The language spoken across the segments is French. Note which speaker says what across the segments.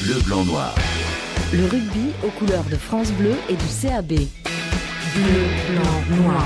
Speaker 1: Bleu, blanc, noir.
Speaker 2: Le rugby aux couleurs de France Bleu et du CAB. Bleu, blanc, noir.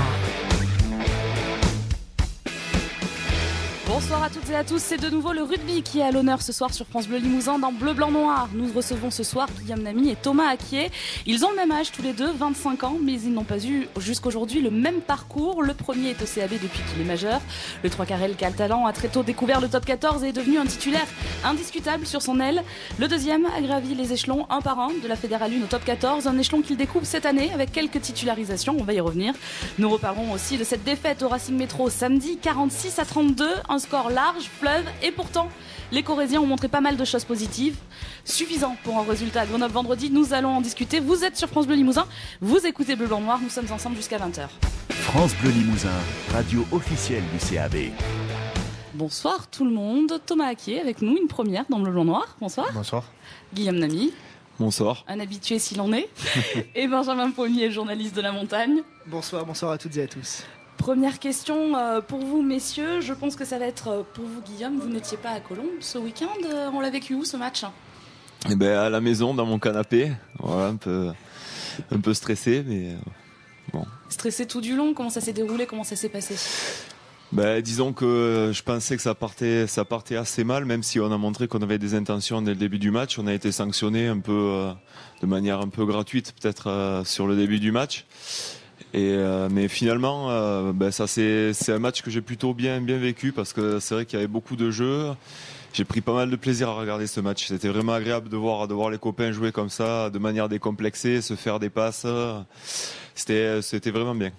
Speaker 3: Bonsoir à toutes et à tous, c'est de nouveau le rugby qui est à l'honneur ce soir sur France Bleu Limousin dans Bleu, Blanc, Noir. Nous recevons ce soir Guillaume Namy et Thomas Acquier. Ils ont le même âge tous les deux, 25 ans, mais ils n'ont pas eu jusqu'aujourd'hui le même parcours. Le premier est au CAB depuis qu'il est majeur. Le 3 carrel qui a le talent a très tôt découvert le top 14 et est devenu un titulaire indiscutable sur son aile. Le deuxième a gravi les échelons un par un de la Fédérale 1 au top 14, un échelon qu'il découvre cette année avec quelques titularisations, on va y revenir. Nous reparlerons aussi de cette défaite au Racing Métro samedi, 46-32, un score large, fleuve, et pourtant les Corésiens ont montré pas mal de choses positives, suffisant pour un résultat à Grenoble vendredi. Nous allons en discuter. Vous êtes sur France Bleu Limousin, vous écoutez Bleu Blanc Noir, nous sommes ensemble jusqu'à 20h.
Speaker 1: France Bleu Limousin, radio officielle du CAB.
Speaker 3: Bonsoir tout le monde, Thomas Acquier avec nous, une première dans Bleu Blanc Noir. Bonsoir.
Speaker 4: Bonsoir.
Speaker 3: Guillaume Namy.
Speaker 4: Bonsoir.
Speaker 3: Un habitué s'il en est. Et Benjamin Pommier, journaliste de La Montagne.
Speaker 5: Bonsoir, bonsoir à toutes et à tous.
Speaker 3: Première question pour vous, messieurs. Je pense que ça va être pour vous, Guillaume. Vous n'étiez pas à Colombes ce week-end. On l'a vécu où, ce match ?
Speaker 4: Eh ben, à la maison, dans mon canapé. Voilà, un peu stressé, mais bon.
Speaker 3: Stressé tout du long ? Comment ça s'est déroulé ? Comment ça s'est passé ?
Speaker 4: Ben, disons que je pensais que ça partait assez mal, même si on a montré qu'on avait des intentions dès le début du match. On a été sanctionné un peu de manière un peu gratuite, peut-être sur le début du match. Mais finalement, c'est un match que j'ai plutôt bien vécu parce que c'est vrai qu'il y avait beaucoup de jeux. J'ai pris pas mal de plaisir à regarder ce match. C'était vraiment agréable de voir les copains jouer comme ça, de manière décomplexée, se faire des passes. C'était vraiment bien.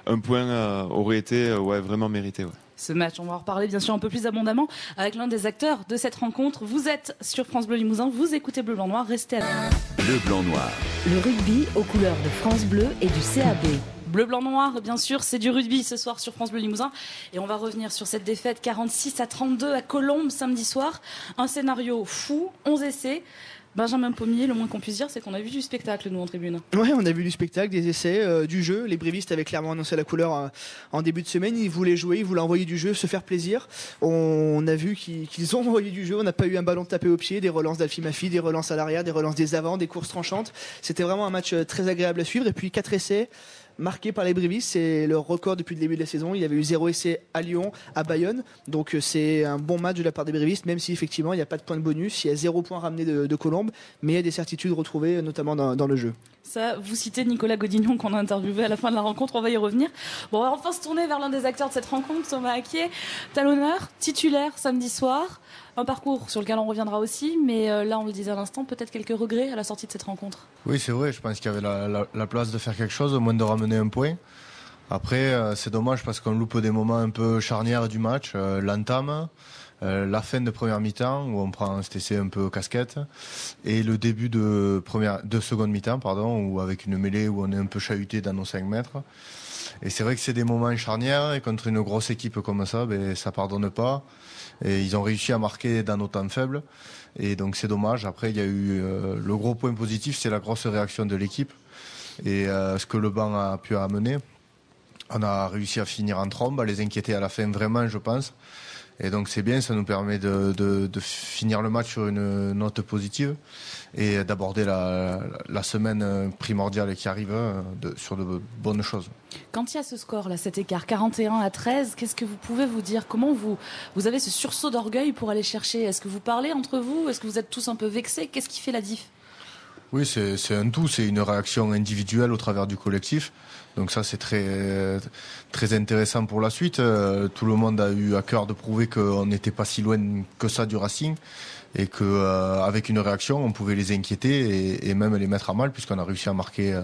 Speaker 4: Un point aurait été vraiment mérité. Ouais.
Speaker 3: Ce match, on va en reparler bien sûr un peu plus abondamment avec l'un des acteurs de cette rencontre. Vous êtes sur France Bleu Limousin, vous écoutez Bleu Blanc Noir, restez à
Speaker 1: Bleu, blanc, noir.
Speaker 2: Le rugby aux couleurs de France Bleu et du CAB.
Speaker 3: Bleu, blanc, noir, bien sûr, c'est du rugby ce soir sur France Bleu Limousin. Et on va revenir sur cette défaite 46-32 à Colombes samedi soir. Un scénario fou, 11 essais. Benjamin Pommier, le moins qu'on puisse dire, c'est qu'on a vu du spectacle, nous, en tribune.
Speaker 5: Oui, on a vu du spectacle, des essais, du jeu. Les brévistes avaient clairement annoncé la couleur en début de semaine. Ils voulaient jouer, ils voulaient envoyer du jeu, se faire plaisir. On a vu qu'ils ont envoyé du jeu. On n'a pas eu un ballon tapé au pied, des relances d'Alfie Mafi, des relances à l'arrière, des relances des avants, des courses tranchantes. C'était vraiment un match très agréable à suivre. Et puis 4 essais marqué par les brévistes, c'est leur record depuis le début de la saison. Il y avait eu 0 essai à Lyon, à Bayonne, donc c'est un bon match de la part des brévistes, même si effectivement il n'y a pas de point de bonus, il y a 0 point ramené de Colombes, mais il y a des certitudes retrouvées notamment dans le jeu.
Speaker 3: Ça, vous citez Nicolas Godignon qu'on a interviewé à la fin de la rencontre, on va y revenir. Bon, on va enfin se tourner vers l'un des acteurs de cette rencontre, Thomas Acquier, talonneur, titulaire samedi soir. Un parcours sur lequel on reviendra aussi, mais là on le disait à l'instant, peut-être quelques regrets à la sortie de cette rencontre.
Speaker 6: Oui, c'est vrai, je pense qu'il y avait la place de faire quelque chose, au moins de ramener un point. Après, c'est dommage parce qu'on loupe des moments un peu charnières du match, l'entame, la fin de première mi-temps où on prend cet essai un peu casquette, et le début de seconde mi-temps, où avec une mêlée où on est un peu chahuté dans nos 5 mètres. Et c'est vrai que c'est des moments charnières, et contre une grosse équipe comme ça, ça pardonne pas. Et ils ont réussi à marquer dans nos temps faibles. Et donc c'est dommage. Après, il y a eu le gros point positif, c'est la grosse réaction de l'équipe. Et ce que le banc a pu amener. On a réussi à finir en trombe, à les inquiéter à la fin vraiment, je pense. Et donc c'est bien, ça nous permet de finir le match sur une note positive et d'aborder la semaine primordiale qui arrive sur de bonnes choses.
Speaker 3: Quand il y a ce score, là, cet écart 41-13, qu'est-ce que vous pouvez vous dire ? Comment vous avez ce sursaut d'orgueil pour aller chercher ? Est-ce que vous parlez entre vous ? Est-ce que vous êtes tous un peu vexés ? Qu'est-ce qui fait la diff ?
Speaker 6: Oui, c'est un tout, c'est une réaction individuelle au travers du collectif. Donc ça, c'est très, très intéressant pour la suite. Tout le monde a eu à cœur de prouver qu'on n'était pas si loin que ça du Racing et qu'avec une réaction, on pouvait les inquiéter et même les mettre à mal, puisqu'on a réussi à marquer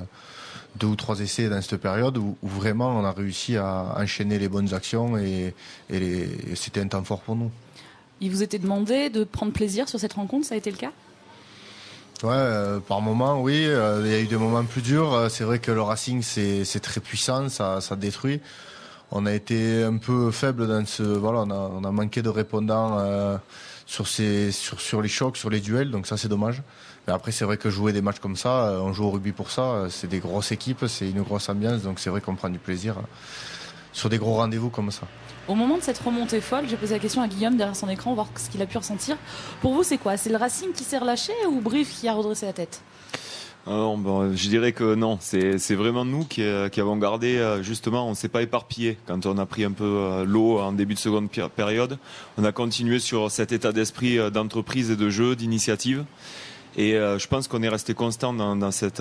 Speaker 6: 2 ou 3 essais dans cette période où vraiment on a réussi à enchaîner les bonnes actions et c'était un temps fort pour nous.
Speaker 3: Il vous était demandé de prendre plaisir sur cette rencontre, ça a été le cas ?
Speaker 6: Ouais, par moments, oui. Il y a eu des moments plus durs. C'est vrai que le Racing, c'est très puissant, ça détruit. On a été un peu faible dans on a manqué de répondants sur les chocs, sur les duels. Donc ça, c'est dommage. Mais après, c'est vrai que jouer des matchs comme ça, on joue au rugby pour ça. C'est des grosses équipes, c'est une grosse ambiance. Donc c'est vrai qu'on prend du plaisir. sur des gros rendez-vous comme ça.
Speaker 3: Au moment de cette remontée folle, j'ai posé la question à Guillaume derrière son écran, voir ce qu'il a pu ressentir. Pour vous, c'est quoi? C'est le Racing qui s'est relâché ou Brive qui a redressé la tête?
Speaker 4: Je dirais que non, c'est vraiment nous qui avons gardé, justement, on ne s'est pas éparpillé. Quand on a pris un peu l'eau en début de seconde période, on a continué sur cet état d'esprit d'entreprise et de jeu, d'initiative. Et je pense qu'on est resté constant dans cet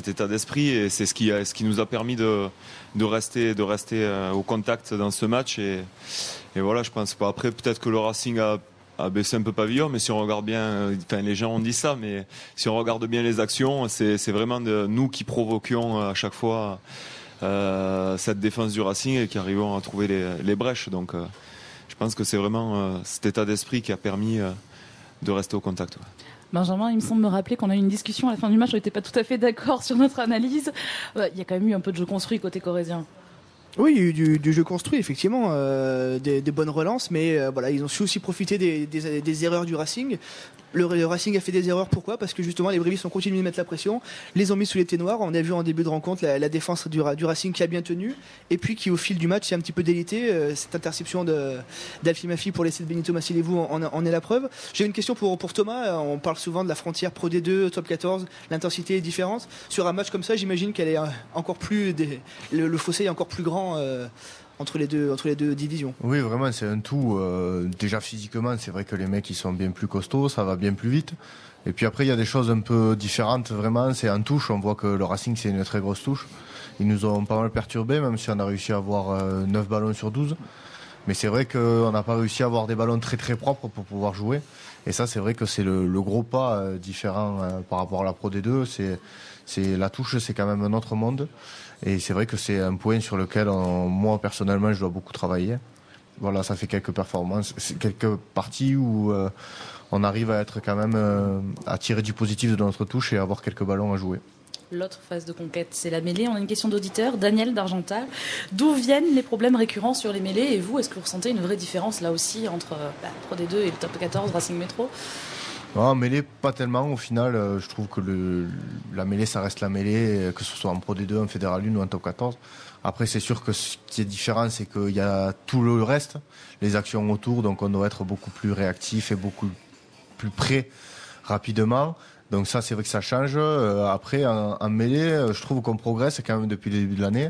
Speaker 4: état d'esprit, et c'est ce qui nous a permis de rester au contact dans ce match. Et voilà, je pense pas. Après, peut-être que le Racing a baissé un peu pavillon, mais si on regarde bien, les gens ont dit ça, mais si on regarde bien les actions, c'est vraiment nous qui provoquions à chaque fois cette défense du Racing et qui arrivons à trouver les brèches. Donc je pense que c'est vraiment cet état d'esprit qui a permis de rester au contact. Ouais.
Speaker 3: Benjamin, il me semble me rappeler qu'on a eu une discussion à la fin du match, on n'était pas tout à fait d'accord sur notre analyse. Il y a quand même eu un peu de jeu construit côté corrézien.
Speaker 5: Oui, il y a eu du jeu construit, effectivement, des bonnes relances, mais voilà, ils ont su aussi profiter des erreurs du Racing. Le Racing a fait des erreurs, pourquoi? Parce que justement les Brévistes ont continué de mettre la pression, les ont mis sous les ténoirs. On a vu en début de rencontre la défense du Racing qui a bien tenu, et puis qui au fil du match s'est un petit peu délité. Cette interception d'Alfie Mafi pour l'essai de Benito Massilevou en est la preuve. J'ai une question pour Thomas. On parle souvent de la frontière Pro D2, Top 14, l'intensité est différente. Sur un match comme ça, j'imagine qu'elle est encore plus le fossé est encore plus grand entre les deux divisions.
Speaker 6: Oui, vraiment, c'est un tout. Déjà physiquement, c'est vrai que les mecs ils sont bien plus costauds, ça va bien plus vite. Et puis après, il y a des choses un peu différentes, vraiment. C'est en touche, on voit que le Racing, c'est une très grosse touche. Ils nous ont pas mal perturbés, même si on a réussi à avoir 9 ballons sur 12. Mais c'est vrai qu'on n'a pas réussi à avoir des ballons très très propres pour pouvoir jouer. Et ça, c'est vrai que c'est le gros pas différent par rapport à la Pro D2. C'est la touche, c'est quand même un autre monde. Et c'est vrai que c'est un point sur lequel moi personnellement je dois beaucoup travailler. Voilà, ça fait quelques performances, quelques parties où on arrive à être quand même à tirer du positif de notre touche et à avoir quelques ballons à jouer.
Speaker 3: L'autre phase de conquête, c'est la mêlée. On a une question d'auditeur, Daniel d'Argental. D'où viennent les problèmes récurrents sur les mêlées? Et vous, est-ce que vous ressentez une vraie différence là aussi entre Pro D2 et le Top 14 Racing Métro?
Speaker 6: Non, mêlée, pas tellement. Au final, je trouve que la mêlée, ça reste la mêlée, que ce soit en Pro D2, en Fédéral 1 ou en Top 14. Après, c'est sûr que ce qui est différent, c'est qu'il y a tout le reste, les actions autour, donc on doit être beaucoup plus réactif et beaucoup plus près rapidement. Donc ça, c'est vrai que ça change. Après, en mêlée, je trouve qu'on progresse quand même depuis le début de l'année.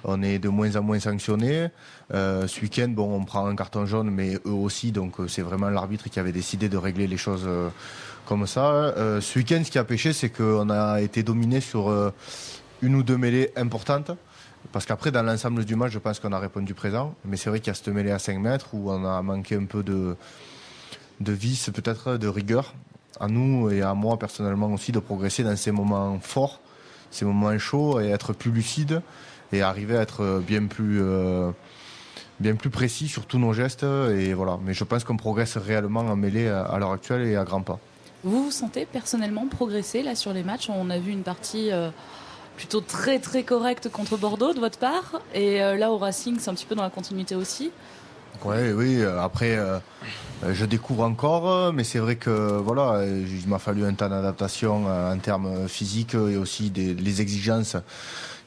Speaker 6: On est de moins en moins sanctionnés. Ce week-end, on prend un carton jaune, mais eux aussi. Donc c'est vraiment l'arbitre qui avait décidé de régler les choses comme ça. Ce week-end, ce qui a pêché, c'est qu'on a été dominé sur une ou deux mêlées importantes. Parce qu'après, dans l'ensemble du match, je pense qu'on a répondu présent. Mais c'est vrai qu'il y a cette mêlée à 5 mètres où on a manqué un peu de vis, peut-être, de rigueur. À nous et à moi personnellement aussi, de progresser dans ces moments forts, ces moments chauds, et être plus lucide et arriver à être bien plus précis sur tous nos gestes. Et voilà. Mais je pense qu'on progresse réellement en mêlée à l'heure actuelle et à grands pas.
Speaker 3: Vous vous sentez personnellement progresser là sur les matchs? On a vu une partie plutôt très très correcte contre Bordeaux de votre part, et là au Racing c'est un petit peu dans la continuité aussi.
Speaker 6: Ouais, oui, après je découvre encore, mais c'est vrai que voilà, il m'a fallu un temps d'adaptation en termes physiques et aussi les exigences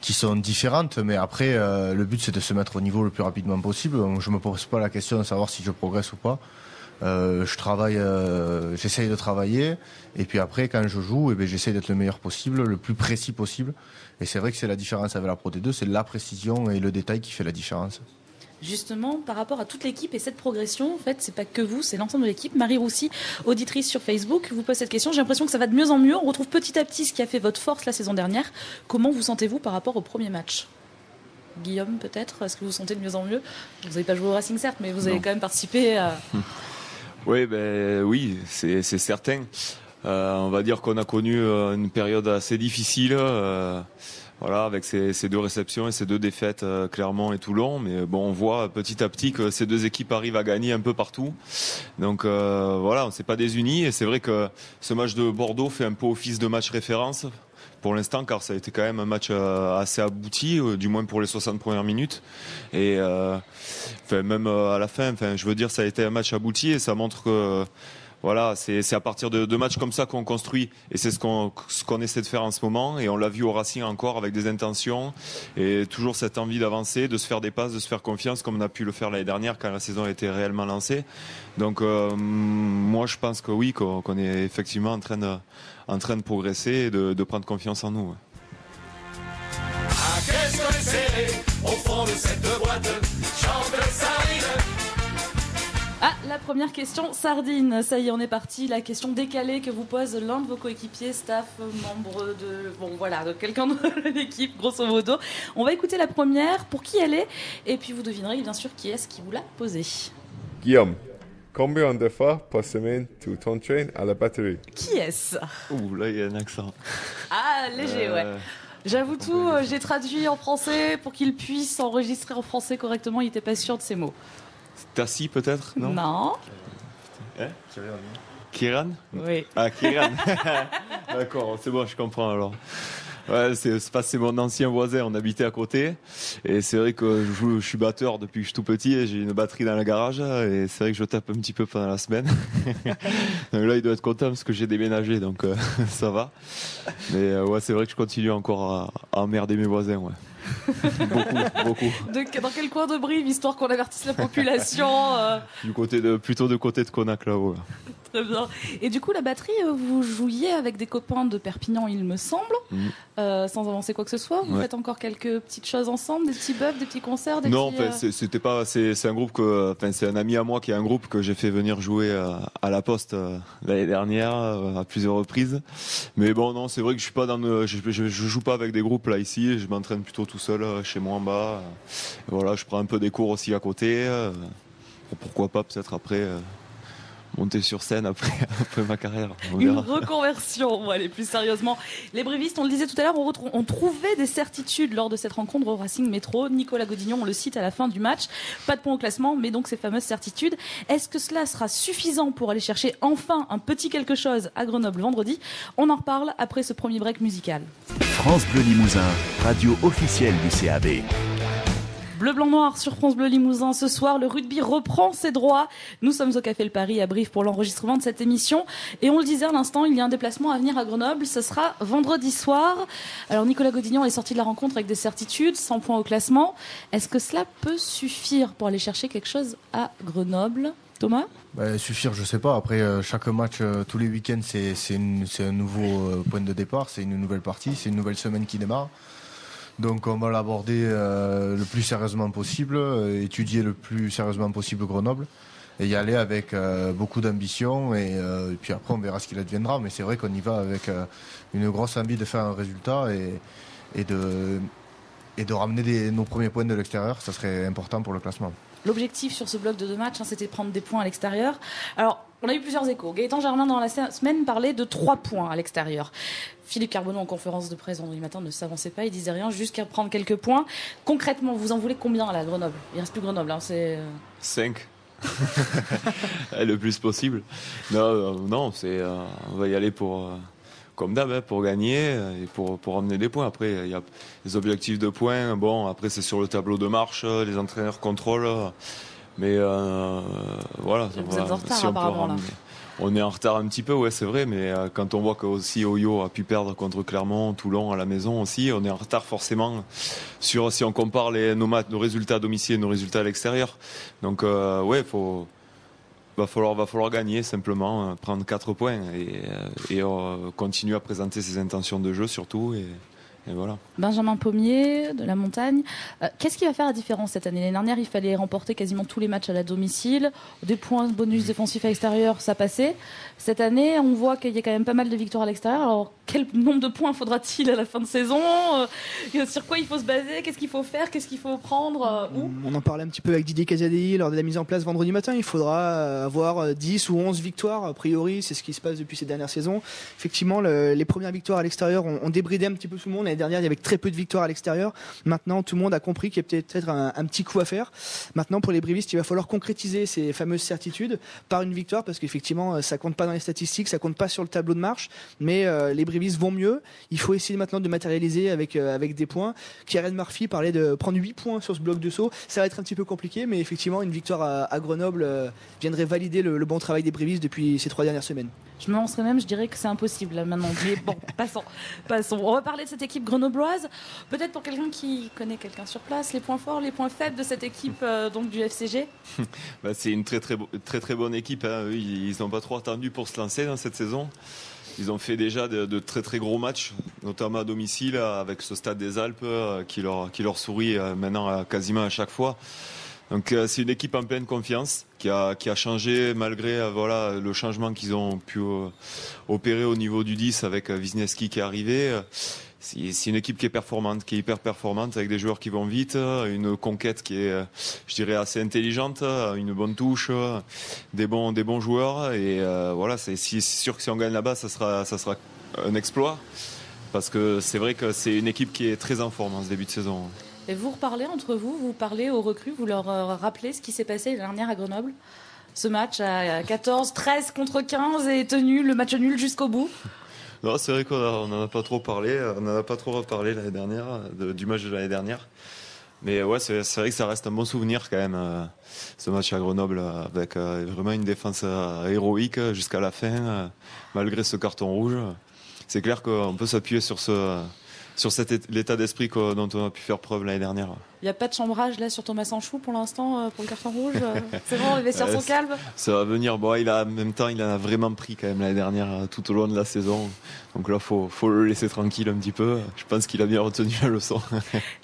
Speaker 6: qui sont différentes, mais après le but c'est de se mettre au niveau le plus rapidement possible. Je me pose pas la question de savoir si je progresse ou pas. Je travaille, j'essaye de travailler, et puis après quand je joue, j'essaye d'être le meilleur possible, le plus précis possible. Et c'est vrai que c'est la différence avec la Pro D2, c'est la précision et le détail qui fait la différence.
Speaker 3: Justement, par rapport à toute l'équipe et cette progression, en fait, c'est pas que vous, c'est l'ensemble de l'équipe. Marie Roussy, auditrice sur Facebook, vous pose cette question. J'ai l'impression que ça va de mieux en mieux. On retrouve petit à petit ce qui a fait votre force la saison dernière. Comment vous sentez-vous par rapport au premier match? Guillaume, peut-être? Est-ce que vous vous sentez de mieux en mieux? Vous n'avez pas joué au Racing, certes, mais vous avez quand même participé à...
Speaker 4: Oui, c'est certain. On va dire qu'on a connu une période assez difficile. Voilà, avec ces deux réceptions et ces deux défaites, Clermont et Toulon. Mais on voit petit à petit que ces deux équipes arrivent à gagner un peu partout. Donc voilà, on ne s'est pas désunis. Et c'est vrai que ce match de Bordeaux fait un peu office de match référence pour l'instant, car ça a été quand même un match assez abouti, du moins pour les 60 premières minutes. Et même à la fin, je veux dire, ça a été un match abouti et ça montre que voilà, c'est à partir de matchs comme ça qu'on construit, et c'est ce qu'on essaie de faire en ce moment, et on l'a vu au Racing encore avec des intentions et toujours cette envie d'avancer, de se faire des passes, de se faire confiance comme on a pu le faire l'année dernière quand la saison a été réellement lancée. Donc moi je pense que oui, qu'on est effectivement en train de progresser et de prendre confiance en nous. Ouais.
Speaker 7: Qu'est-ce qu'on est serré au fond de cette boîte, chante sardine.
Speaker 3: Ah, la première question, sardine. Ça y est, on est parti. La question décalée que vous pose l'un de vos coéquipiers, staff, membre de quelqu'un de l'équipe, grosso modo. On va écouter la première, pour qui elle est, et puis vous devinerez bien sûr qui est-ce qui vous l'a posée.
Speaker 8: Guillaume, combien de fois par semaine tu t'entraînes à la batterie?
Speaker 3: Qui est-ce?
Speaker 4: Ouh, là il y a un accent.
Speaker 3: Ah, léger, ouais. J'avoue tout, j'ai traduit en français pour qu'il puisse enregistrer en français correctement, il n'était pas sûr de ces mots.
Speaker 4: Tassi peut-être? Non. Kiran?
Speaker 3: Oui.
Speaker 4: Ah, Kiran. D'accord, c'est bon, je comprends alors. Ouais, c'est mon ancien voisin, on habitait à côté, et c'est vrai que je suis batteur depuis que je suis tout petit, et j'ai une batterie dans le garage, et c'est vrai que je tape un petit peu pendant la semaine. Donc là il doit être content parce que j'ai déménagé, donc ça va. Mais ouais, c'est vrai que je continue encore à emmerder mes voisins, ouais. beaucoup.
Speaker 3: Dans quel coin de Brive, histoire qu'on avertisse la population
Speaker 4: Plutôt de côté de Conac là-haut. Là.
Speaker 3: Très bien. Et du coup, la batterie, vous jouiez avec des copains de Perpignan, il me semble, sans avancer quoi que ce soit. Vous faites encore quelques petites choses ensemble, des petits buffs, des petits concerts,
Speaker 4: Non, c'était pas. C'est un groupe c'est un ami à moi qui a un groupe que j'ai fait venir jouer à la Poste l'année dernière à plusieurs reprises. Mais bon, non, c'est vrai que je suis pas je joue pas avec des groupes là ici. Je m'entraîne plutôt tout seul chez moi en bas. Voilà, je prends un peu des cours aussi à côté. Pourquoi pas peut-être après. Monter sur scène après ma carrière.
Speaker 3: Une reconversion. Bon, allez, plus sérieusement. Les brévistes, on le disait tout à l'heure, on trouvait des certitudes lors de cette rencontre au Racing Métro. Nicolas Godignon, on le cite à la fin du match. Pas de points au classement, mais donc ces fameuses certitudes. Est-ce que cela sera suffisant pour aller chercher enfin un petit quelque chose à Grenoble vendredi? On en reparle après ce premier break musical.
Speaker 1: France Bleu Limousin, radio officielle du CAB.
Speaker 3: Bleu, blanc, noir sur France Bleu Limousin. Ce soir, le rugby reprend ses droits. Nous sommes au Café Le Paris à Brive pour l'enregistrement de cette émission. Et on le disait à l'instant, il y a un déplacement à venir à Grenoble. Ce sera vendredi soir. Alors, Nicolas Godignon est sorti de la rencontre avec des certitudes, 100 points au classement. Est-ce que cela peut suffire pour aller chercher quelque chose à Grenoble? Thomas?
Speaker 6: Suffire, je sais pas. Après, chaque match, tous les week-ends, c'est un nouveau point de départ. C'est une nouvelle partie. C'est une nouvelle semaine qui démarre. Donc on va l'aborder le plus sérieusement possible, étudier le plus sérieusement possible Grenoble et y aller avec beaucoup d'ambition et puis après on verra ce qu'il adviendra. Mais c'est vrai qu'on y va avec une grosse envie de faire un résultat et de ramener nos premiers points de l'extérieur. Ça serait important pour le classement.
Speaker 3: L'objectif sur ce bloc de 2 matchs, c'était de prendre des points à l'extérieur. Alors, on a eu plusieurs échos. Gaëtan Germain, dans la semaine, parlait de 3 points à l'extérieur. Philippe Carbonneau, en conférence de presse vendredi matin, ne s'avançait pas, il disait rien, jusqu'à prendre quelques points. Concrètement, vous en voulez combien à Grenoble? Il ne reste plus Grenoble, hein, c'est...
Speaker 4: 5. Le plus possible. Non, on va y aller pour... comme d'hab, pour gagner et pour ramener des points. Après, il y a les objectifs de points. Bon, après, c'est sur le tableau de marche, les entraîneurs contrôlent. Mais voilà.
Speaker 3: Vous êtes en retard, apparemment, là.
Speaker 4: On est en retard un petit peu, ouais, c'est vrai. Mais quand on voit que aussi Oyo a pu perdre contre Clermont, Toulon à la maison aussi, on est en retard forcément si on compare nos résultats à domicile et nos résultats à l'extérieur. Donc, ouais, va falloir gagner simplement, prendre 4 points et continuer à présenter ses intentions de jeu surtout et voilà.
Speaker 3: Benjamin Pommier de la Montagne, qu'est-ce qui va faire la différence cette année? L'année dernière, il fallait remporter quasiment tous les matchs à la domicile, des points bonus défensifs à l'extérieur, ça passait. Cette année, on voit qu'il y a quand même pas mal de victoires à l'extérieur. Alors, quel nombre de points faudra-t-il à la fin de saison? Sur quoi il faut se baser? Qu'est-ce qu'il faut faire? Qu'est-ce qu'il faut prendre?
Speaker 5: On en parlait un petit peu avec Didier Casadei lors de la mise en place vendredi matin. Il faudra avoir 10 ou 11 victoires. A priori, c'est ce qui se passe depuis ces dernières saisons. Effectivement, les premières victoires à l'extérieur ont débridé un petit peu tout le monde. L'année dernière, il y avait très peu de victoires à l'extérieur. Maintenant, tout le monde a compris qu'il y a peut-être un petit coup à faire. Maintenant, pour les brévistes, il va falloir concrétiser ces fameuses certitudes par une victoire, parce qu'effectivement, ça compte pas dans les statistiques, ça compte pas sur le tableau de marche, mais les brévistes Brévis vont mieux. Il faut essayer maintenant de matérialiser avec des points. Kieran Murphy parlait de prendre 8 points sur ce bloc de saut. Ça va être un petit peu compliqué, mais effectivement, une victoire à Grenoble viendrait valider le bon travail des Brévis depuis ces 3 dernières semaines.
Speaker 3: Je me lancerai même, je dirais que c'est impossible là maintenant. Mais bon, passons. On va parler de cette équipe grenobloise. Peut-être pour quelqu'un qui connaît quelqu'un sur place, les points forts, les points faibles de cette équipe donc du FCG.
Speaker 4: C'est une très bonne équipe. Hein. Eux, ils n'ont pas trop attendu pour se lancer dans cette saison. Ils ont fait déjà de très gros matchs, notamment à domicile avec ce stade des Alpes qui leur sourit maintenant quasiment à chaque fois. Donc c'est une équipe en pleine confiance qui a changé malgré le changement qu'ils ont pu opérer au niveau du 10 avec Wisniewski qui est arrivé. C'est une équipe qui est performante, qui est hyper performante avec des joueurs qui vont vite, une conquête qui est, je dirais, assez intelligente, une bonne touche, des bons joueurs et c'est sûr que si on gagne là-bas, ça sera un exploit parce que c'est vrai que c'est une équipe qui est très en forme en ce début de saison.
Speaker 3: Et vous reparlez entre vous, vous parlez aux recrues, vous leur rappelez ce qui s'est passé l'année dernière à Grenoble. Ce match à 14-13 contre 15 est tenu, le match nul jusqu'au bout.
Speaker 4: Non, c'est vrai qu'on n'en a pas trop parlé, on n'en a pas trop reparlé l'année dernière, du match de l'année dernière. Mais ouais, c'est vrai que ça reste un bon souvenir quand même, ce match à Grenoble, avec vraiment une défense héroïque jusqu'à la fin, malgré ce carton rouge. C'est clair qu'on peut s'appuyer sur l'état d'esprit dont on a pu faire preuve l'année dernière.
Speaker 3: Il n'y a pas de chambrage là sur Thomas Sanchou pour l'instant pour le carton rouge. C'est bon, les vestiaires sont calmes.
Speaker 4: Ça va venir. Bon, en même temps, il en a vraiment pris quand même l'année dernière tout au long de la saison. Donc là, faut le laisser tranquille un petit peu. Je pense qu'il a bien retenu la leçon.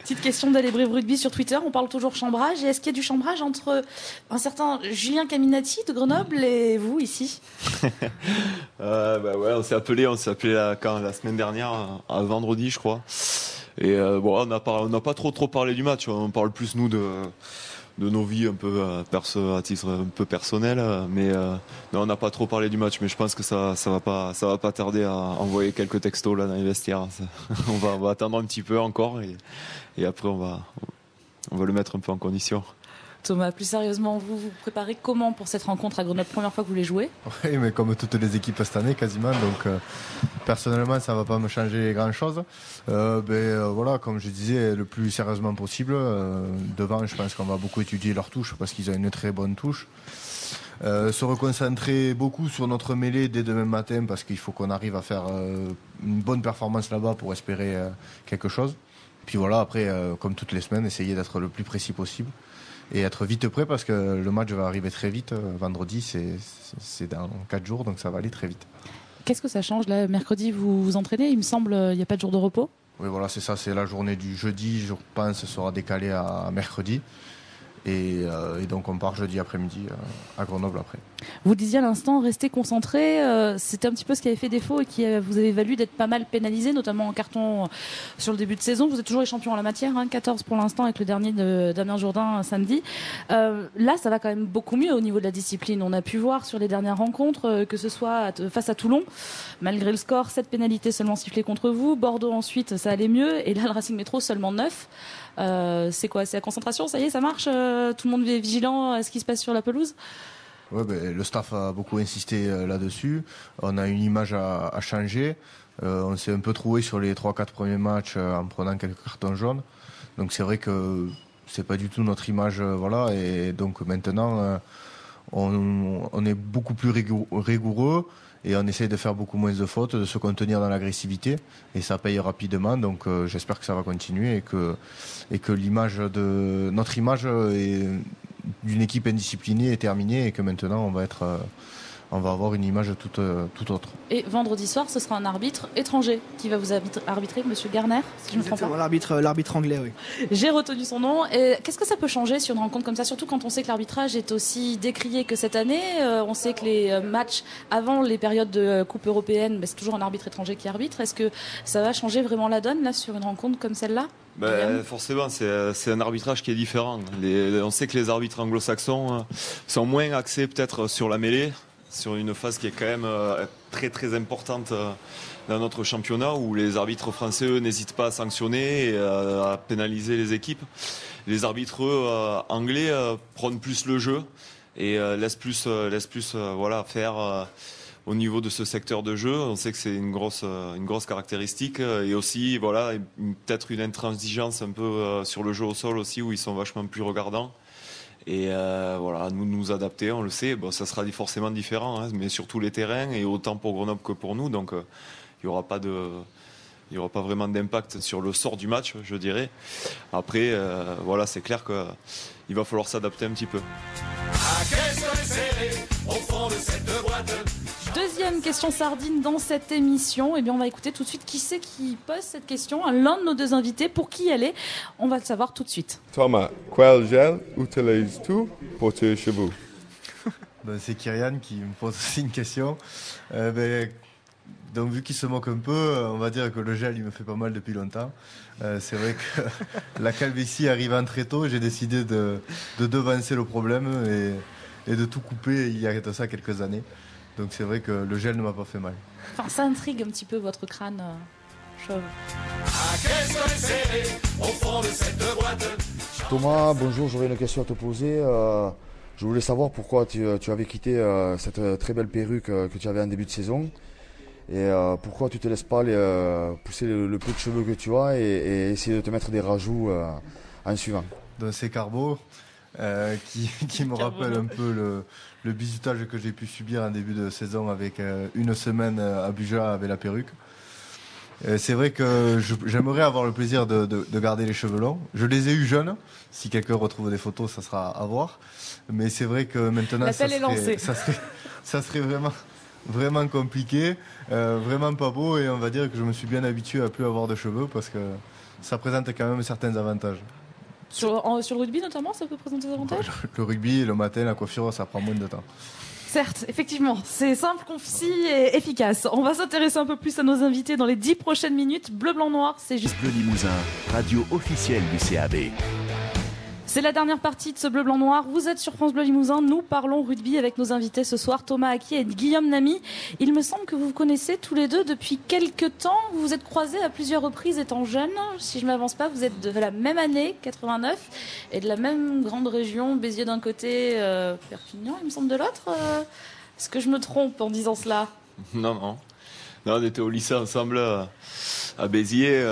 Speaker 3: Petite question d'Allébrive Rugby sur Twitter. On parle toujours chambrage. Et est-ce qu'il y a du chambrage entre un certain Julien Caminati de Grenoble et vous ici?
Speaker 4: On s'est appelé la semaine dernière, à vendredi, je crois. Et on n'a pas trop parlé du match. On parle plus nous de nos vies un peu à titre un peu personnel. Mais non, on n'a pas trop parlé du match. Mais je pense que ça va pas tarder à envoyer quelques textos là dans les vestiaires. On va attendre un petit peu encore et après on va le mettre un peu en condition.
Speaker 3: Thomas, plus sérieusement, vous vous préparez comment pour cette rencontre à Grenoble? Première fois que vous les jouez?
Speaker 6: Oui, mais comme toutes les équipes cette année, quasiment. Donc, personnellement, ça ne va pas me changer grand-chose. Comme je disais, le plus sérieusement possible. Devant, je pense qu'on va beaucoup étudier leur touche parce qu'ils ont une très bonne touche. Se reconcentrer beaucoup sur notre mêlée dès demain matin parce qu'il faut qu'on arrive à faire une bonne performance là-bas pour espérer quelque chose. Puis voilà, après, comme toutes les semaines, essayer d'être le plus précis possible. Et être vite prêt parce que le match va arriver très vite. Vendredi, c'est dans 4 jours, donc ça va aller très vite.
Speaker 3: Qu'est-ce que ça change là? Mercredi, vous vous entraînez? Il me semble, il n'y a pas de jour de repos?
Speaker 6: Oui, voilà, c'est ça. C'est la journée du jeudi. Je pense sera décalée à mercredi. Et donc on part jeudi après-midi à Grenoble après.
Speaker 3: Vous disiez à l'instant, rester concentré, c'était un petit peu ce qui avait fait défaut et qui vous avait valu d'être pas mal pénalisé, notamment en carton sur le début de saison. Vous êtes toujours les champions en la matière, 14 pour l'instant avec le dernier de Damien Jourdain samedi. Là, ça va quand même beaucoup mieux au niveau de la discipline. On a pu voir sur les dernières rencontres, que ce soit face à Toulon, malgré le score, 7 pénalités seulement sifflées contre vous. Bordeaux ensuite, ça allait mieux. Et là, le Racing Métro, seulement 9. C'est quoi? C'est la concentration? Ça y est, ça marche? Tout le monde est vigilant à ce qui se passe sur la pelouse?
Speaker 6: Ouais, le staff a beaucoup insisté là-dessus. On a une image à changer. On s'est un peu troué sur les 3-4 premiers matchs en prenant quelques cartons jaunes. Donc c'est vrai que c'est pas du tout notre image. Et donc maintenant, on est beaucoup plus rigoureux. Et on essaye de faire beaucoup moins de fautes, de se contenir dans l'agressivité. Et ça paye rapidement. Donc j'espère que ça va continuer et que notre image d'une équipe indisciplinée est terminée et que maintenant on va avoir une image tout autre.
Speaker 3: Et vendredi soir, ce sera un arbitre étranger qui va vous arbitrer, Monsieur Garner, si je ne me trompe pas.
Speaker 5: L'arbitre anglais, oui.
Speaker 3: J'ai retenu son nom. Et qu'est-ce que ça peut changer sur une rencontre comme ça, surtout quand on sait que l'arbitrage est aussi décrié que cette année? On sait que les matchs avant les périodes de Coupe européenne, c'est toujours un arbitre étranger qui arbitre. Est-ce que ça va changer vraiment la donne là sur une rencontre comme celle-là?
Speaker 4: Forcément, c'est un arbitrage qui est différent. On sait que les arbitres anglo-saxons sont moins axés peut-être sur la mêlée, sur une phase qui est quand même très très importante dans notre championnat où les arbitres français eux, n'hésitent pas à sanctionner et à pénaliser les équipes. Les arbitres prônent plus le jeu et laissent plus faire au niveau de ce secteur de jeu. On sait que c'est une grosse caractéristique et aussi voilà peut-être une intransigeance un peu sur le jeu au sol aussi où ils sont vachement plus regardants. Et voilà, nous adapter, on le sait, bon, ça sera forcément différent, hein, mais sur tous les terrains et autant pour Grenoble que pour nous. Donc il n'y aura pas vraiment d'impact sur le sort du match, je dirais. Après, voilà, c'est clair qu'il va falloir s'adapter un petit peu.
Speaker 3: Deuxième question sardine dans cette émission. Eh bien, on va écouter tout de suite qui c'est qui pose cette question. L'un de nos deux invités. Pour qui elle est, on va le savoir tout de suite.
Speaker 8: Thomas, quel gel utilises-tu pour tes cheveux?
Speaker 6: C'est Kyrian qui me pose aussi une question. Donc vu qu'il se moque un peu, on va dire que le gel il me fait pas mal depuis longtemps. C'est vrai que la calvitie arrivant très tôt, j'ai décidé de devancer le problème et de tout couper il y a de ça quelques années. Donc c'est vrai que le gel ne m'a pas fait mal.
Speaker 3: Enfin, ça intrigue un petit peu votre crâne chauve.
Speaker 9: Thomas, bonjour, j'aurais une question à te poser. Je voulais savoir pourquoi tu avais quitté cette très belle perruque que tu avais en début de saison. Et pourquoi tu te laisses pas pousser le peu de cheveux que tu as et essayer de te mettre des rajouts en suivant.
Speaker 6: Donc c'est Carbo qui me rappelle un peu le bizutage que j'ai pu subir en début de saison avec une semaine à Buja avec la perruque. C'est vrai que j'aimerais avoir le plaisir de garder les cheveux longs. Je les ai eus jeunes. Si quelqu'un retrouve des photos, ça sera à voir. Mais c'est vrai que maintenant, ça serait vraiment compliqué, vraiment pas beau. Et on va dire que je me suis bien habitué à plus avoir de cheveux parce que ça présente quand même certains avantages.
Speaker 3: Sur le rugby notamment, ça peut présenter des avantages ?
Speaker 6: Le rugby, le matin, la coiffure, ça prend moins de temps.
Speaker 3: Certes, effectivement, c'est simple, concis et efficace. On va s'intéresser un peu plus à nos invités dans les 10 prochaines minutes. Bleu, blanc, noir, c'est juste...
Speaker 1: Bleu Limousin, radio officielle du CAB.
Speaker 3: C'est la dernière partie de ce Bleu, blanc, noir. Vous êtes sur France Bleu Limousin. Nous parlons rugby avec nos invités ce soir, Thomas Aki et Guillaume Namy. Il me semble que vous vous connaissez tous les deux depuis quelques temps. Vous vous êtes croisés à plusieurs reprises étant jeunes. Si je ne m'avance pas, vous êtes de la même année, 89, et de la même grande région, Béziers d'un côté, Perpignan, il me semble, de l'autre. Est-ce que je me trompe en disant cela ?
Speaker 4: Non, on était au lycée ensemble à Béziers.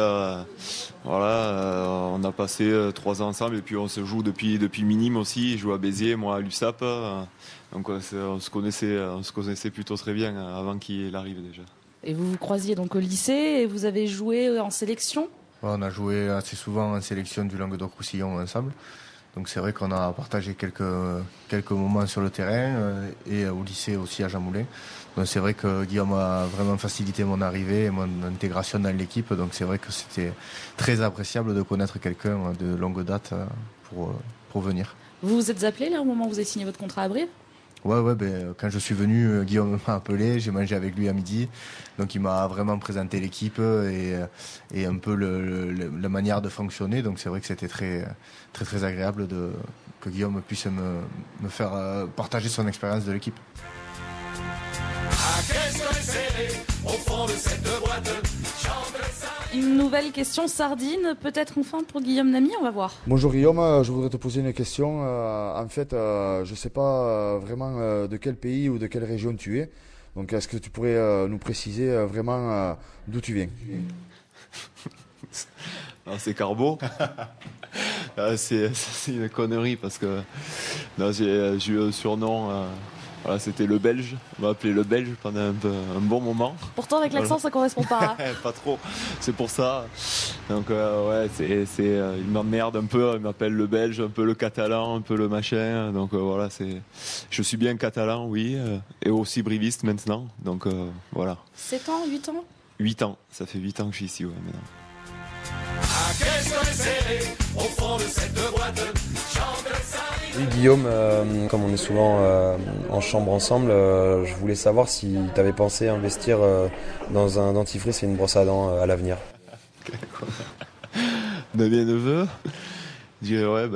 Speaker 4: On a passé 3 ans ensemble et puis on se joue depuis minime aussi. Je joue à Béziers, moi à l'USAP. Donc on se connaissait plutôt très bien avant qu'il arrive déjà.
Speaker 3: Et vous vous croisiez donc au lycée et vous avez joué en sélection ?
Speaker 6: On a joué assez souvent en sélection du Languedoc-Roussillon ensemble. Donc c'est vrai qu'on a partagé quelques moments sur le terrain et au lycée aussi à Jean Moulin. Donc c'est vrai que Guillaume a vraiment facilité mon arrivée et mon intégration dans l'équipe. Donc c'est vrai que c'était très appréciable de connaître quelqu'un de longue date pour venir.
Speaker 3: Vous vous êtes appelé là au moment où vous avez signé votre contrat à Brive ?
Speaker 6: Ouais, quand je suis venu, Guillaume m'a appelé, j'ai mangé avec lui à midi. Donc il m'a vraiment présenté l'équipe et un peu la manière de fonctionner. Donc c'est vrai que c'était très, très, très agréable que Guillaume puisse me faire partager son expérience de l'équipe.
Speaker 3: Une nouvelle question sardine, peut-être enfin pour Guillaume Namy, on va voir.
Speaker 9: Bonjour Guillaume, je voudrais te poser une question. En fait, je ne sais pas vraiment de quel pays ou de quelle région tu es. Donc est-ce que tu pourrais nous préciser vraiment d'où tu viens ?
Speaker 4: C'est Carbo. C'est une connerie parce que j'ai eu un surnom. Voilà, c'était le Belge. On m'a appelé le Belge pendant un bon moment.
Speaker 3: Pourtant, avec l'accent, ça correspond pas.
Speaker 4: Pas trop. C'est pour ça. Donc, il m'emmerde un peu. Il m'appelle le Belge, un peu le catalan, un peu le machin. Donc, voilà, je suis bien catalan, oui. Et aussi briviste maintenant. Donc, voilà.
Speaker 3: 7 ans, 8 ans ?
Speaker 4: 8 ans. Ça fait 8 ans que je suis ici, ouais, maintenant.
Speaker 10: Oui Guillaume, comme on est souvent en chambre ensemble, je voulais savoir si tu avais pensé investir dans un dentifrice et une brosse à dents à l'avenir.
Speaker 4: De mes neveux, je dirais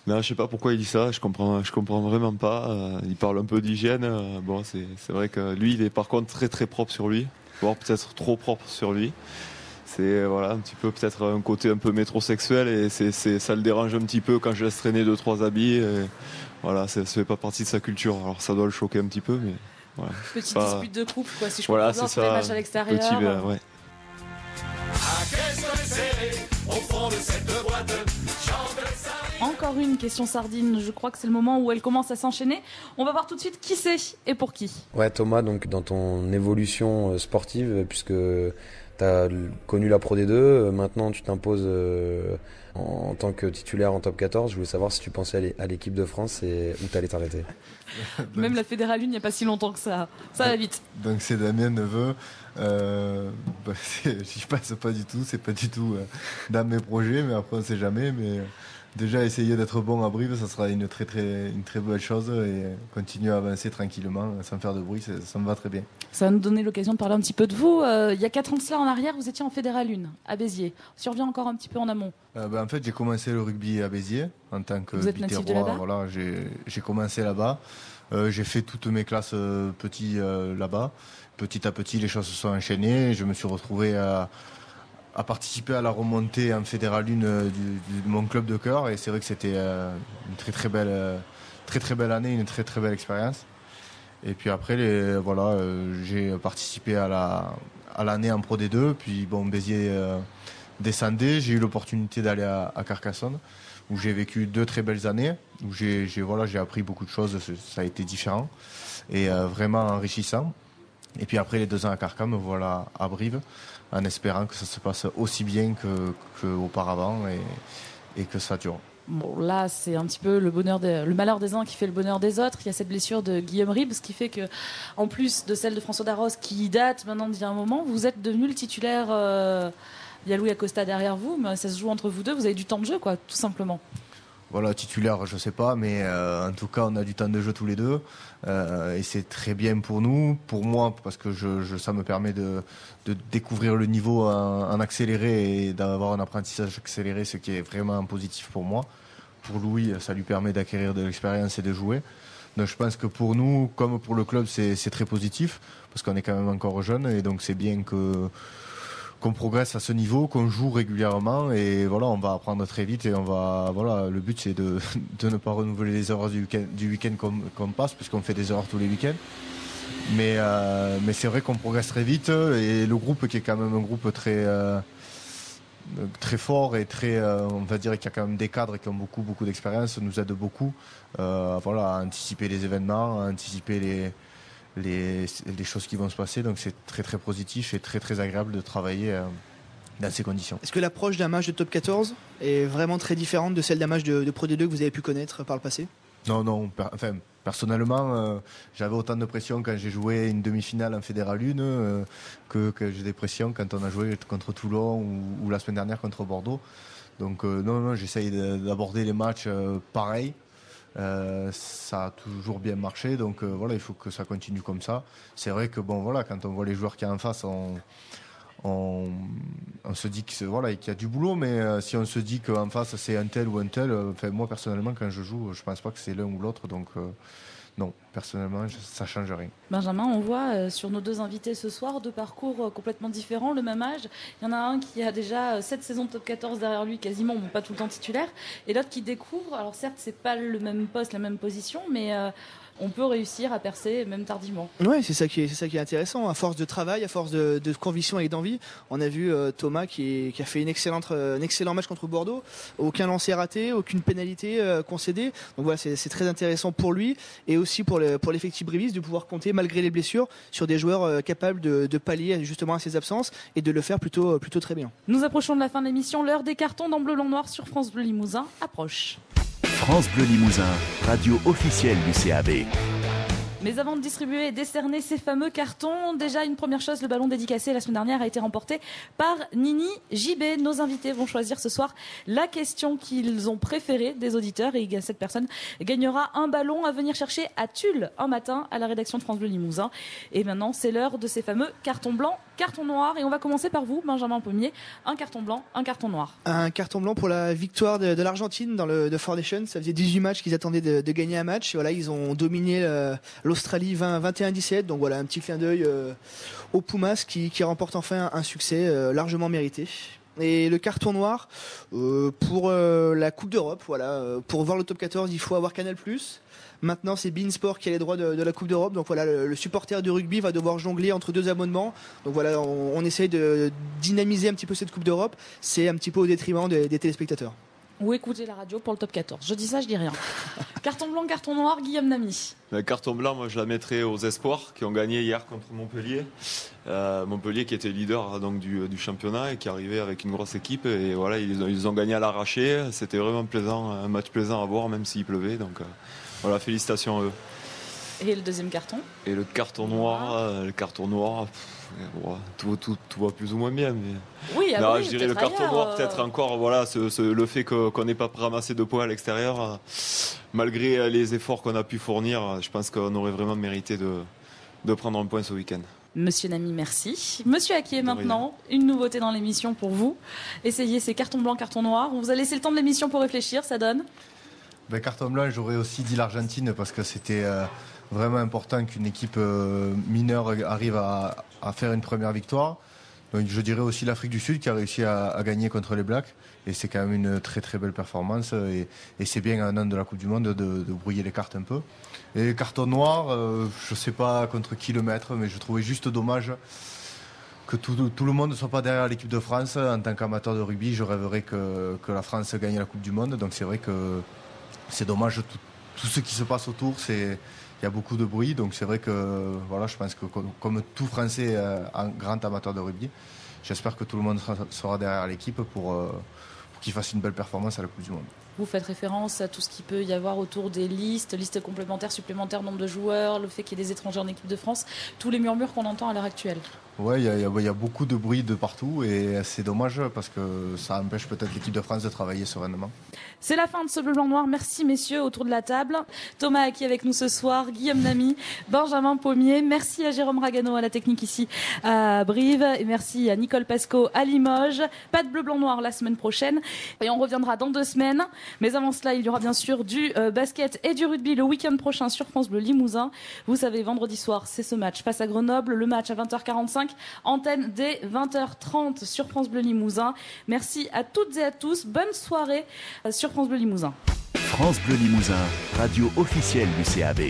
Speaker 4: non, je sais pas pourquoi il dit ça, je comprends vraiment pas. Il parle un peu d'hygiène. Bon, c'est vrai que lui, il est par contre très très propre sur lui, voire peut-être trop propre sur lui. C'est voilà, un petit peu peut-être un côté un peu métrosexuel et ça le dérange un petit peu quand je laisse traîner 2-3 habits. Et voilà, ça fait pas partie de sa culture. Alors ça doit le choquer un petit peu, mais. Voilà.
Speaker 3: Petite
Speaker 4: Pas-
Speaker 3: dispute de couple, quoi, si je
Speaker 4: Voilà,
Speaker 3: comprends bien,
Speaker 4: c'est
Speaker 3: sur les
Speaker 4: ça.
Speaker 3: matchs à l'extérieur.
Speaker 4: Petit, ouais.
Speaker 7: À qu'est-ce serré au fond de cette boîte, chante ça.
Speaker 3: Encore une question sardine, je crois que c'est le moment où elle commence à s'enchaîner. On va voir tout de suite qui c'est et pour qui.
Speaker 10: Ouais, Thomas, donc dans ton évolution sportive, puisque tu as connu la Pro D2, maintenant tu t'imposes en tant que titulaire en top 14, je voulais savoir si tu pensais à l'équipe de France et où tu allais t'arrêter.
Speaker 3: Même la Fédérale 1, il n'y a pas si longtemps que ça. Ça va vite.
Speaker 6: Donc c'est Damien Neveu. J'y passe pas du tout, c'est pas du tout dans mes projets, mais après on sait jamais. Mais déjà essayer d'être bon à Brive, ça sera une très belle chose et continuer à avancer tranquillement sans faire de bruit, ça me va très bien.
Speaker 3: Ça va nous donner l'occasion de parler un petit peu de vous. Il y a 4 ans de cela en arrière, vous étiez en Fédérale 1 à Béziers. On survient encore un petit peu en amont.
Speaker 6: En fait, j'ai commencé le rugby à Béziers en tant que
Speaker 3: Vous êtes natif de
Speaker 6: Biterrois.
Speaker 3: là-bas ?
Speaker 6: Voilà, j'ai commencé là-bas. J'ai fait toutes mes classes petits là-bas. Petit à petit, les choses se sont enchaînées. Je me suis retrouvé à participer à la remontée en Fédérale 1 de mon club de cœur. Et c'est vrai que c'était une très belle année, une très belle expérience. Et puis après, j'ai participé à l'année en Pro D2. Puis bon, Béziers descendait. J'ai eu l'opportunité d'aller à Carcassonne, où j'ai vécu 2 très belles années, où j'ai appris beaucoup de choses. Ça a été différent et vraiment enrichissant. Et puis après les 2 ans à Carcassonne, me voilà à Brive, en espérant que ça se passe aussi bien qu'auparavant et que ça dure.
Speaker 3: Bon, là, c'est un petit peu le malheur des uns qui fait le bonheur des autres. Il y a cette blessure de Guillaume Ribes, ce qui fait que, en plus de celle de François Darros, qui date maintenant d'il y a un moment, vous êtes devenu le titulaire. Il y a Louis Acosta derrière vous, mais ça se joue entre vous deux. Vous avez du temps de jeu, quoi, tout simplement.
Speaker 6: Voilà, titulaire, je sais pas, mais en tout cas, on a du temps de jeu tous les deux. Et c'est très bien pour nous, pour moi, parce que ça me permet de découvrir le niveau en accéléré et d'avoir un apprentissage accéléré, ce qui est vraiment positif pour moi. Pour Louis, ça lui permet d'acquérir de l'expérience et de jouer. Donc je pense que pour nous, comme pour le club, c'est très positif, parce qu'on est quand même encore jeune, et donc c'est bien qu'on progresse à ce niveau, qu'on joue régulièrement, et voilà, on va apprendre très vite, et le but c'est de ne pas renouveler les erreurs du week-end qu'on passe, puisqu'on fait des erreurs tous les week-ends. Mais c'est vrai qu'on progresse très vite, et le groupe qui est quand même un groupe très fort et on va dire qu'il y a quand même des cadres qui ont beaucoup d'expérience, nous aide beaucoup à anticiper les événements, à anticiper les choses qui vont se passer. Donc c'est très positif et très agréable de travailler dans ces conditions.
Speaker 5: Est-ce que l'approche d'un match de top 14 est vraiment très différente de celle d'un match de Pro D2 que vous avez pu connaître par le passé ?
Speaker 6: Non. Personnellement, j'avais autant de pression quand j'ai joué une demi-finale en Fédérale 1 que j'ai des pressions quand on a joué contre Toulon ou la semaine dernière contre Bordeaux. Donc non, j'essaye d'aborder les matchs pareil. Ça a toujours bien marché, donc il faut que ça continue comme ça. C'est vrai que quand on voit les joueurs qu'il y a en face, on se dit qu'il y a du boulot, mais si on se dit qu'en face c'est un tel ou un tel, moi personnellement quand je joue, je pense pas que c'est l'un ou l'autre, donc non, personnellement ça change rien.
Speaker 3: Benjamin, on voit sur nos 2 invités ce soir 2 parcours complètement différents, le même âge. Il y en a un qui a déjà 7 saisons de top 14 derrière lui, quasiment, bon, pas tout le temps titulaire, et l'autre qui découvre. Alors certes, c'est pas le même poste, la même position, mais on peut réussir à percer même tardivement.
Speaker 5: Ouais, c'est ça qui est intéressant. À force de travail, à force de conviction et d'envie, on a vu Thomas qui a fait un excellent match contre Bordeaux. Aucun lancer raté, aucune pénalité concédée. Donc voilà, c'est très intéressant pour lui et aussi pour l'effectif briviste de pouvoir compter, malgré les blessures, sur des joueurs capables de pallier justement à ses absences et de le faire plutôt très bien.
Speaker 3: Nous approchons de la fin de l'émission. L'heure des cartons dans Bleu Blanc Noir sur France Bleu Limousin approche.
Speaker 1: France Bleu Limousin, radio officielle du CAB.
Speaker 3: Mais avant de distribuer et décerner ces fameux cartons, déjà une première chose, le ballon dédicacé la semaine dernière a été remporté par Nini JB. Nos invités vont choisir ce soir la question qu'ils ont préférée des auditeurs et cette personne gagnera un ballon à venir chercher à Tulle un matin à la rédaction de France Bleu Limousin. Et maintenant, c'est l'heure de ces fameux cartons blancs, cartons noirs. Et on va commencer par vous, Benjamin Pommier. Un carton blanc, un carton noir.
Speaker 5: Un carton blanc pour la victoire de l'Argentine dans le Four Nations. Ça faisait 18 matchs qu'ils attendaient de gagner un match. Et voilà, ils ont dominé l'Australie 21-17. Donc voilà, un petit clin d'œil aux Pumas qui remportent enfin un succès largement mérité. Et le carton noir pour la Coupe d'Europe, voilà, pour voir le top 14, il faut avoir Canal+. Maintenant, c'est Beansport qui a les droits de la Coupe d'Europe. Donc voilà, le supporter du rugby va devoir jongler entre 2 abonnements. Donc voilà, on essaye de dynamiser un petit peu cette Coupe d'Europe. C'est un petit peu au détriment des téléspectateurs.
Speaker 3: Ou écouter la radio pour le top 14. Je dis ça, je dis rien. Carton blanc, carton noir, Guillaume Namy.
Speaker 4: Le carton blanc, moi je la mettrais aux espoirs qui ont gagné hier contre Montpellier. Montpellier qui était leader donc, du championnat et qui arrivait avec une grosse équipe. Et voilà, ils ont gagné à l'arraché. C'était vraiment plaisant, un match plaisant à voir, même s'il pleuvait. Donc voilà, félicitations à eux.
Speaker 3: Et le deuxième carton?
Speaker 4: Et le carton noir, tout va plus ou moins bien. Mais...
Speaker 3: Oui,
Speaker 4: non,
Speaker 3: oui,
Speaker 4: je dirais le carton noir, peut-être encore, voilà, le fait qu'on n'ait pas ramassé de points à l'extérieur, malgré les efforts qu'on a pu fournir, je pense qu'on aurait vraiment mérité de prendre un point ce week-end.
Speaker 3: Monsieur Namy, merci. Monsieur Akier, maintenant, une nouveauté dans l'émission pour vous. Essayez ces cartons blancs, cartons noirs. On vous a laissé le temps de l'émission pour réfléchir, ça donne?
Speaker 6: Carton blanc, j'aurais aussi dit l'Argentine parce que c'était vraiment important qu'une équipe mineure arrive à faire une première victoire. Donc je dirais aussi l'Afrique du Sud qui a réussi à gagner contre les Blacks. Et c'est quand même une très très belle performance. Et c'est bien à un an de la Coupe du Monde de brouiller les cartes un peu. Et carton noir, je ne sais pas contre qui le mettre, mais je trouvais juste dommage que tout le monde ne soit pas derrière l'équipe de France. En tant qu'amateur de rugby, je rêverais que la France gagne la Coupe du Monde. Donc c'est vrai que c'est dommage, tout ce qui se passe autour, il y a beaucoup de bruit, donc c'est vrai que voilà, je pense que comme tout Français, un grand amateur de rugby, j'espère que tout le monde sera derrière l'équipe pour qu'il fasse une belle performance à la Coupe du Monde.
Speaker 3: Vous faites référence à tout ce qu'il peut y avoir autour des listes complémentaires, supplémentaires, nombre de joueurs, le fait qu'il y ait des étrangers en équipe de France, tous les murmures qu'on entend à l'heure actuelle.
Speaker 6: Oui, il y a beaucoup de bruit de partout et c'est dommage parce que ça empêche peut-être l'équipe de France de travailler sereinement.
Speaker 3: C'est la fin de ce bleu blanc noir. Merci messieurs autour de la table. Thomas Akier avec nous ce soir, Guillaume Namy, Benjamin Pommier. Merci à Jérôme Ragano à la technique ici à Brive et merci à Nicole Pasco à Limoges. Pas de bleu blanc noir la semaine prochaine et on reviendra dans 2 semaines. Mais avant cela, il y aura bien sûr du basket et du rugby le week-end prochain sur France Bleu Limousin. Vous savez, vendredi soir, c'est ce match face à Grenoble. Le match à 20h45, antenne dès 20h30 sur France Bleu Limousin. Merci à toutes et à tous. Bonne soirée sur France Bleu Limousin.
Speaker 1: France Bleu Limousin, radio officielle du CAB.